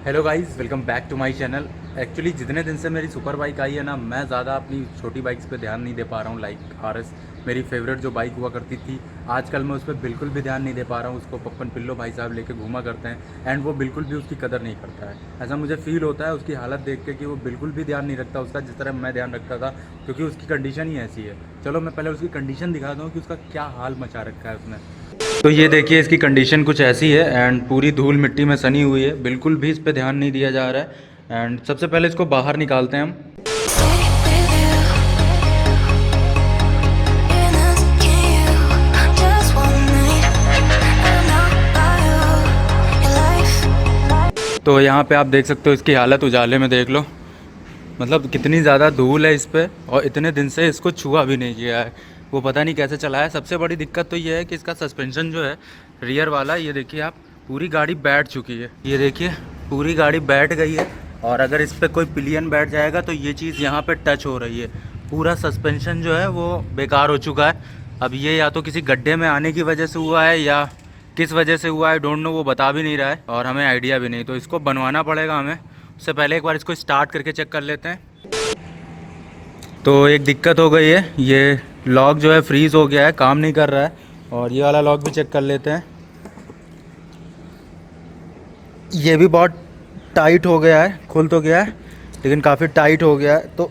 Hello guys, welcome back to my channel. Actually जितने दिन से मेरी सुपर बाइक आई है ना, मैं ज़्यादा अपनी छोटी बाइक्स पे ध्यान नहीं दे पा रहा हूँ। लाइक आरएस मेरी फेवरेट जो बाइक हुआ करती थी, आजकल मैं उस पर बिल्कुल भी ध्यान नहीं दे पा रहा हूँ। उसको पप्पन पिल्लो भाई साहब लेके घूमा करते हैं एंड वो बिल्कुल भी उसकी कदर नहीं करता है। ऐसा मुझे फील होता है उसकी हालत देख के कि वो बिल्कुल भी ध्यान नहीं रखता उसका, जिस तरह मैं ध्यान रखता था, क्योंकि उसकी कंडीशन ही ऐसी है। चलो मैं पहले उसकी कंडीशन दिखा दूँ कि उसका क्या हाल मचा रखा है उसने। तो ये देखिए, इसकी कंडीशन कुछ ऐसी है एंड पूरी धूल मिट्टी में सनी हुई है, बिल्कुल भी इस पे ध्यान नहीं दिया जा रहा है। एंड सबसे पहले इसको बाहर निकालते हैं हम। तो यहाँ पे आप देख सकते हो इसकी हालत, उजाले में देख लो, मतलब कितनी ज़्यादा धूल है इस पर, और इतने दिन से इसको छुआ भी नहीं किया है। वो पता नहीं कैसे चला है। सबसे बड़ी दिक्कत तो ये है कि इसका सस्पेंशन जो है रियर वाला, ये देखिए आप, पूरी गाड़ी बैठ चुकी है। ये देखिए पूरी गाड़ी बैठ गई है, और अगर इस पर कोई पिलियन बैठ जाएगा तो ये चीज़ यहाँ पे टच हो रही है। पूरा सस्पेंशन जो है वो बेकार हो चुका है। अब ये या तो किसी गड्ढे में आने की वजह से हुआ है या किस वजह से हुआ है, डोंट नो, वो बता भी नहीं रहा है और हमें आइडिया भी नहीं। तो इसको बनवाना पड़ेगा हमें। उससे पहले एक बार इसको स्टार्ट करके चेक कर लेते हैं। तो एक दिक्कत हो गई है, ये लॉक जो है फ्रीज़ हो गया है, काम नहीं कर रहा है। और ये वाला लॉक भी चेक कर लेते हैं। ये भी बहुत टाइट हो गया है, खुल तो गया है लेकिन काफ़ी टाइट हो गया है। तो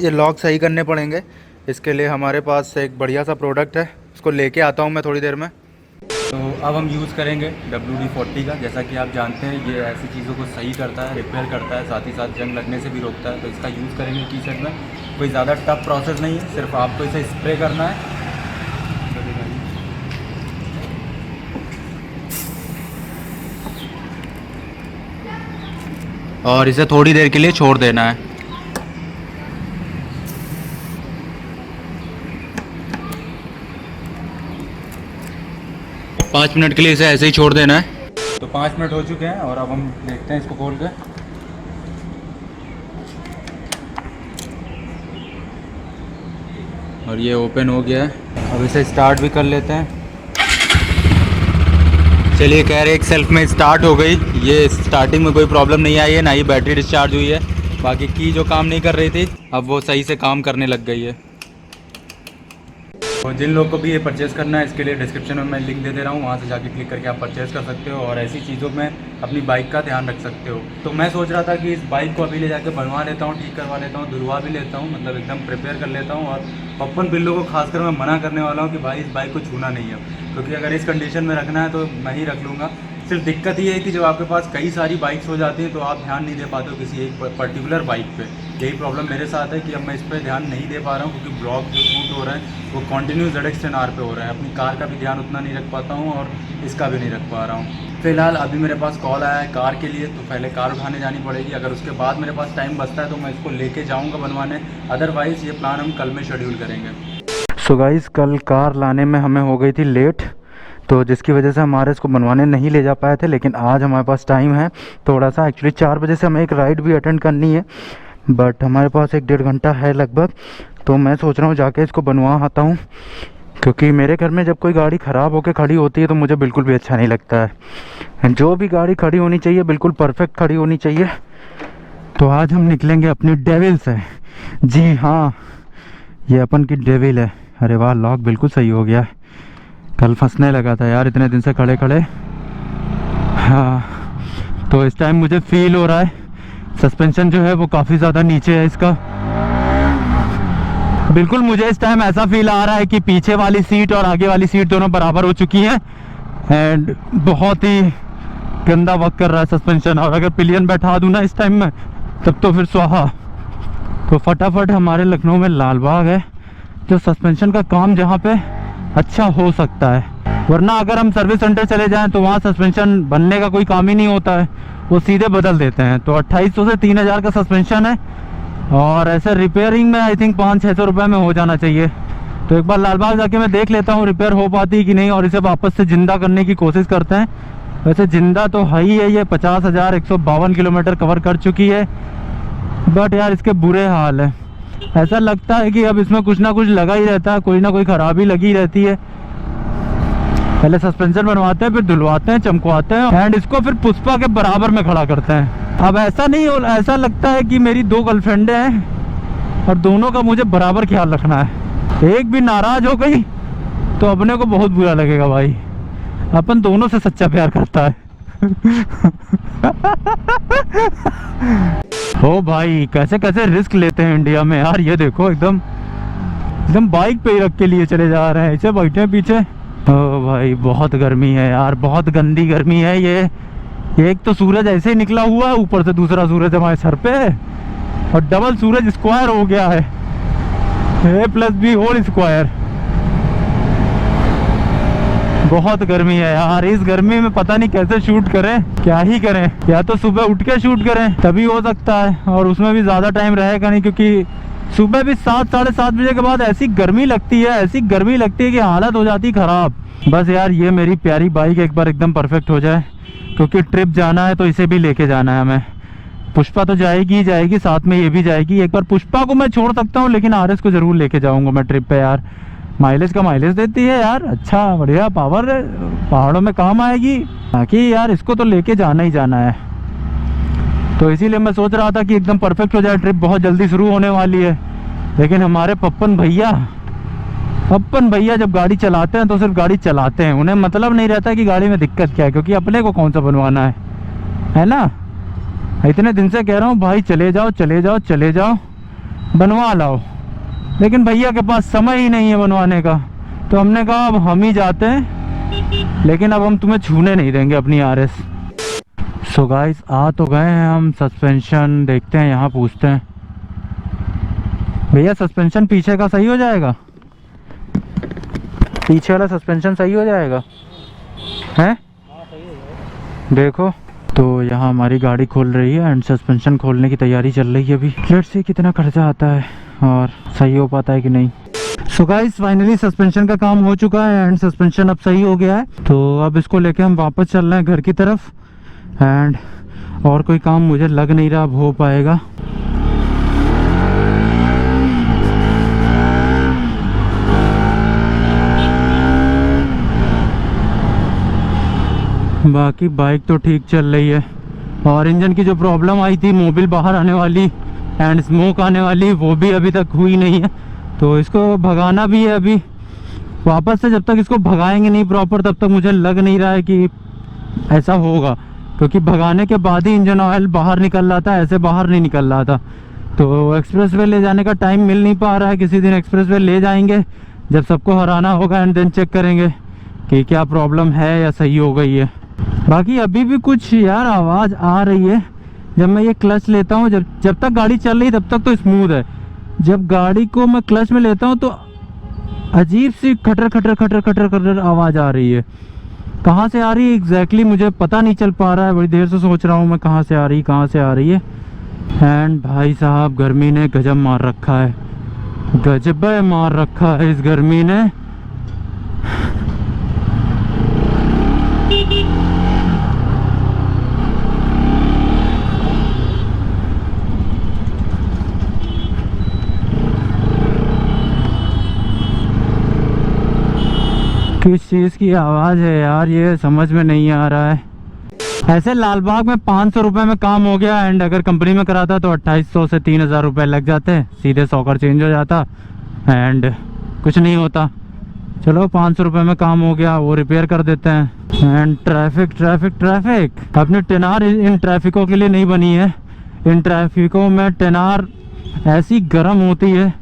ये लॉक सही करने पड़ेंगे। इसके लिए हमारे पास एक बढ़िया सा प्रोडक्ट है, उसको लेके आता हूँ मैं थोड़ी देर में। तो अब हम यूज़ करेंगे WD-40 का। जैसा कि आप जानते हैं ये ऐसी चीज़ों को सही करता है, रिपेयर करता है, साथ ही साथ जंग लगने से भी रोकता है। तो इसका यूज़ करेंगे टी शर्ट में। कोई ज़्यादा टफ प्रोसेस नहीं है, सिर्फ आपको इसे स्प्रे करना है। और इसे थोड़ी देर के लिए छोड़ देना है। पाँच मिनट के लिए इसे ऐसे ही छोड़ देना है। तो 5 मिनट हो चुके हैं और अब हम देखते हैं इसको खोल के। और ये ओपन हो गया है। अब इसे स्टार्ट भी कर लेते हैं। चलिए, कह रहे एक सेल्फ में स्टार्ट हो गई। ये स्टार्टिंग में कोई प्रॉब्लम नहीं आई है, ना ही बैटरी डिस्चार्ज हुई है। बाकी की जो काम नहीं कर रही थी अब वो सही से काम करने लग गई है। और जिन लोगों को भी ये परचेज़ करना है, इसके लिए डिस्क्रिप्शन में मैं लिंक दे दे रहा हूँ, वहाँ से जाके क्लिक करके आप परचेज़ कर सकते हो और ऐसी चीज़ों में अपनी बाइक का ध्यान रख सकते हो। तो मैं सोच रहा था कि इस बाइक को अभी ले जाके बनवा लेता हूँ, ठीक करवा लेता हूँ, धुलवा भी लेता हूँ, मतलब एकदम प्रिपेयर कर लेता हूँ। और पप्पन पिल्लो को खासकर मैं मना करने वाला हूँ कि भाई इस बाइक को छूना नहीं है, क्योंकि अगर इस कंडीशन में रखना है तो मैं ही रख लूँगा। सिर्फ दिक्कत ये है कि जब आपके पास कई सारी बाइक्स हो जाती हैं तो आप ध्यान नहीं दे पाते हो किसी एक पर्टिकुलर बाइक पे। यही प्रॉब्लम मेरे साथ है कि अब मैं इस पर ध्यान नहीं दे पा रहा हूँ, क्योंकि ब्लॉक जो शूट हो रहे हैं वो कंटिन्यू ZX10R पे हो रहा है। अपनी कार का भी ध्यान उतना नहीं रख पाता हूँ और इसका भी नहीं रख पा रहा हूँ। फिलहाल अभी मेरे पास कॉल आया है कार के लिए, तो पहले कार उठाने जानी पड़ेगी। अगर उसके बाद मेरे पास टाइम बचता है तो मैं इसको लेके जाऊँगा बनवाने, अदरवाइज़ ये प्लान हम कल में शेड्यूल करेंगे। सो गाइस, कल कार लाने में हमें हो गई थी लेट, तो जिसकी वजह से हमारे इसको बनवाने नहीं ले जा पाए थे। लेकिन आज हमारे पास टाइम है थोड़ा सा। एक्चुअली 4 बजे से हमें एक राइड भी अटेंड करनी है, बट हमारे पास 1-1.5 घंटा है लगभग। तो मैं सोच रहा हूँ जाके इसको बनवा आता हूँ, क्योंकि मेरे घर में जब कोई गाड़ी ख़राब होकर खड़ी होती है तो मुझे बिल्कुल भी अच्छा नहीं लगता है। जो भी गाड़ी खड़ी होनी चाहिए बिल्कुल परफेक्ट खड़ी होनी चाहिए। तो आज हम निकलेंगे अपनी डेविल से। जी हाँ, ये अपन की डेविल है। अरे वाह, लॉक बिल्कुल सही हो गया है। कल फंसने लगा था यार इतने दिन से खड़े खड़े। हाँ, तो इस टाइम मुझे फील हो रहा है सस्पेंशन जो है वो काफ़ी ज़्यादा नीचे है इसका। बिल्कुल मुझे इस टाइम ऐसा फील आ रहा है कि पीछे वाली सीट और आगे वाली सीट दोनों बराबर हो चुकी हैं एंड बहुत ही गंदा वर्क कर रहा है सस्पेंशन। और अगर पिलियन बैठा दूँ ना इस टाइम में तब तो फिर स्वाहा। तो फटाफट हमारे लखनऊ में लाल बाग है जो सस्पेंशन का काम जहाँ पे अच्छा हो सकता है, वरना अगर हम सर्विस सेंटर चले जाएं तो वहाँ सस्पेंशन बनने का कोई काम ही नहीं होता है, वो सीधे बदल देते हैं। तो 2800 से 3000 का सस्पेंशन है और ऐसे रिपेयरिंग में आई थिंक 500-600 रुपये में हो जाना चाहिए। तो एक बार लालबाग जाके मैं देख लेता हूँ रिपेयर हो पाती है कि नहीं, और इसे वापस से जिंदा करने की कोशिश करते हैं। वैसे जिंदा तो है ही है, ये 50,152 किलोमीटर कवर कर चुकी है, बट यार इसके बुरे हाल है। ऐसा लगता है कि अब इसमें कुछ ना कुछ लगा ही रहता है, कोई ना कोई खराबी लगी रहती है। पहले सस्पेंशन बनवाते हैं, फिर धुलवाते हैं, चमकवाते हैं, एंड इसको फिर पुष्पा के बराबर में खड़ा करते हैं। अब ऐसा नहीं हो, ऐसा लगता है कि मेरी 2 गर्लफ्रेंडें हैं और दोनों का मुझे बराबर ख्याल रखना है। एक भी नाराज हो गई तो अपने को बहुत बुरा लगेगा भाई। अपन दोनों से सच्चा प्यार करता है। हो भाई, कैसे कैसे रिस्क लेते हैं इंडिया में यार। ये देखो एकदम बाइक पे ही रख के लिए चले जा रहे हैं, इसे बैठे हैं पीछे। ओ भाई बहुत गर्मी है यार, बहुत गंदी गर्मी है ये। एक तो सूरज ऐसे ही निकला हुआ है, ऊपर से दूसरा सूरज हमारे सर पे और डबल सूरज स्क्वायर हो गया है, A+B² बहुत गर्मी है यार। इस गर्मी में पता नहीं कैसे शूट करें, क्या ही करें। या तो सुबह उठ के शूट करें तभी हो सकता है, और उसमें भी ज़्यादा टाइम रहेगा नहीं, क्योंकि सुबह भी 7 साढ़े 7 बजे के बाद ऐसी गर्मी लगती है, ऐसी गर्मी लगती है कि हालत हो जाती ख़राब। बस यार ये मेरी प्यारी बाइक एक बार एकदम परफेक्ट हो जाए, क्योंकि ट्रिप जाना है तो इसे भी लेके जाना है हमें। पुष्पा तो जाएगी ही जाएगी, साथ में ये भी जाएगी। एक बार पुष्पा को मैं छोड़ सकता हूँ, लेकिन RS को ज़रूर लेके जाऊँगा मैं ट्रिप पे यार। माइलेज का माइलेज देती है यार, अच्छा बढ़िया पावर, पहाड़ों में काम आएगी। बाकी यार इसको तो लेके जाना ही जाना है, तो इसीलिए मैं सोच रहा था कि एकदम परफेक्ट हो जाए। ट्रिप बहुत जल्दी शुरू होने वाली है, लेकिन हमारे पप्पन भैया जब गाड़ी चलाते हैं तो सिर्फ गाड़ी चलाते हैं, उन्हें मतलब नहीं रहता कि गाड़ी में दिक्कत क्या है, क्योंकि अपने को कौन सा बनवाना है ना। इतने दिन से कह रहा हूँ भाई चले जाओ चले जाओ चले जाओ, बनवा लाओ, लेकिन भैया के पास समय ही नहीं है बनवाने का। तो हमने कहा अब हम ही जाते हैं, लेकिन अब हम तुम्हें छूने नहीं देंगे अपनी RS। सो गाइस आ तो गए हैं हम, सस्पेंशन देखते हैं, यहाँ पूछते हैं भैया सस्पेंशन पीछे का सही हो जाएगा, पीछे वाला सस्पेंशन सही हो जाएगा हैं? देखो तो यहाँ हमारी गाड़ी खोल रही है एंड सस्पेंशन खोलने की तैयारी चल रही है अभी। लेट्स सी कितना खर्चा आता है और सही हो पाता है कि नहीं। सो गाइस फाइनली सस्पेंशन का काम हो चुका है एंड सस्पेंशन अब सही हो गया है, तो अब इसको लेके हम वापस चल रहे हैं घर की तरफ। एंड और कोई काम मुझे लग नहीं रहा अब हो पाएगा। बाकी बाइक तो ठीक चल रही है, और इंजन की जो प्रॉब्लम आई थी, मोबिल बाहर आने वाली एंड स्मोक आने वाली, वो भी अभी तक हुई नहीं है। तो इसको भगाना भी है अभी वापस से। जब तक इसको भगाएंगे नहीं प्रॉपर, तब तक मुझे लग नहीं रहा है कि ऐसा होगा, क्योंकि भगाने के बाद ही इंजन ऑयल बाहर निकल रहा था, ऐसे बाहर नहीं निकल रहा था। तो एक्सप्रेस वे ले जाने का टाइम मिल नहीं पा रहा है। किसी दिन एक्सप्रेस वे ले जाएंगे जब सबको हराना होगा, एंड देन चेक करेंगे कि क्या प्रॉब्लम है या सही हो गई है। बाकी अभी भी कुछ यार आवाज़ आ रही है जब मैं ये क्लच लेता हूँ। जब तक गाड़ी चल रही तब तक तो स्मूथ है, जब गाड़ी को मैं क्लच में लेता हूँ तो अजीब सी खटर खटर खटर खटर खटर आवाज़ आ रही है। कहाँ से आ रही है एग्जैक्टली मुझे पता नहीं चल पा रहा है। बड़ी देर से सोच रहा हूँ मैं कहाँ से आ रही है। एंड भाई साहब गर्मी ने गजब मार रखा है, गजब मार रखा है इस गर्मी ने। किस चीज़ की आवाज़ है यार, ये समझ में नहीं आ रहा है। ऐसे लालबाग में 500 रुपये में काम हो गया, एंड अगर कंपनी में कराता तो 2800 से 3000 रुपये लग जाते, सीधे सॉकर चेंज हो जाता एंड कुछ नहीं होता। चलो 500 रुपये में काम हो गया, वो रिपेयर कर देते हैं। एंड ट्रैफिक ट्रैफिक ट्रैफिक, अपनी टेनार इन ट्रैफिकों के लिए नहीं बनी है। इन ट्रैफिकों में टेनार ऐसी गर्म होती है।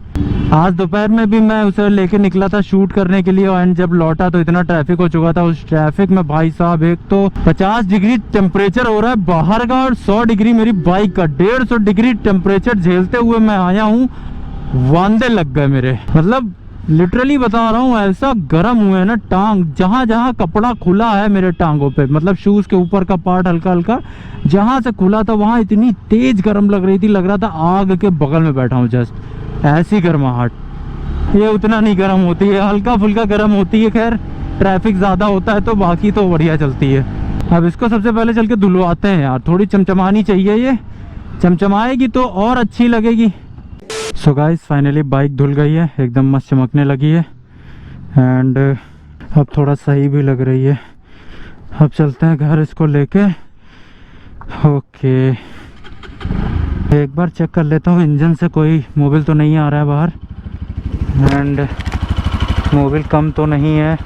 आज दोपहर में भी मैं उसे लेके निकला था शूट करने के लिए, एंड जब लौटा तो इतना ट्रैफिक हो चुका था। उस ट्रैफिक में भाई साहब एक तो 50 डिग्री टेम्परेचर हो रहा है बाहर का, और 100 डिग्री मेरी बाइक का। 150 डिग्री टेम्परेचर झेलते हुए मैं आया हूँ, वांदे लग गए मेरे। मतलब लिटरली बता रहा हूँ, ऐसा गर्म हुआ है ना टांग, जहाँ जहाँ कपड़ा खुला है मेरे टांगों पे, मतलब शूज के ऊपर का पार्ट हल्का हल्का जहाँ से खुला था वहाँ इतनी तेज गर्म लग रही थी, लग रहा था आग के बगल में बैठा हूँ जस्ट। ऐसी गर्माहट, ये उतना नहीं गर्म होती है, हल्का फुल्का गर्म होती है। खैर ट्रैफिक ज़्यादा होता है तो बाकी तो बढ़िया चलती है। अब इसको सबसे पहले चल के धुलवाते हैं यार, थोड़ी चमचमानी चाहिए, ये चमचमाएगी तो और अच्छी लगेगी। सो गाइस फाइनली बाइक धुल गई है, एकदम मस्त चमकने लगी है। एंड अब थोड़ा सही भी लग रही है। अब चलते हैं घर इसको लेके। ओके, एक बार चेक कर लेता हूँ इंजन से कोई मोबिल तो नहीं आ रहा है बाहर, एंड मोबिल कम तो नहीं है।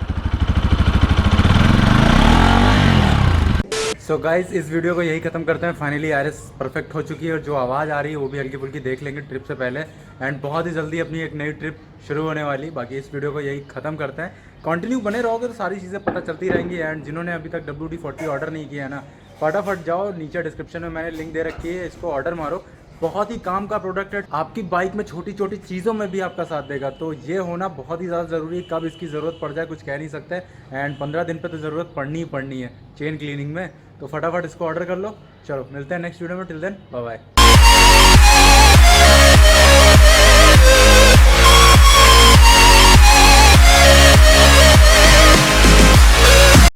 सो गाइज, इस वीडियो को यही खत्म करते हैं। फाइनली आरएस परफेक्ट हो चुकी है और जो आवाज़ आ रही है वो भी हल्की फुल्की देख लेंगे ट्रिप से पहले। एंड बहुत ही जल्दी अपनी एक नई ट्रिप शुरू होने वाली। बाकी इस वीडियो को यही खत्म करते हैं। कंटिन्यू बने रहोगे तो सारी चीज़ें पता चलती रहेंगी। एंड जिन्होंने अभी तक WD-40 ऑर्डर नहीं किया है ना, फटाफट जाओ, नीचे डिस्क्रिप्शन में मैंने लिंक दे रखी है, इसको ऑर्डर मारो। बहुत ही काम का प्रोडक्ट है, आपकी बाइक में छोटी छोटी चीज़ों में भी आपका साथ देगा। तो ये होना बहुत ही ज़्यादा ज़रूरी है। कब इसकी ज़रूरत पड़ जाए कुछ कह नहीं सकते। एंड 15 दिन पे तो ज़रूरत पड़नी ही पड़नी है चेन क्लीनिंग में। तो फटाफट इसको ऑर्डर कर लो। चलो मिलते हैं नेक्स्ट वीडियो में। Till then bye bye.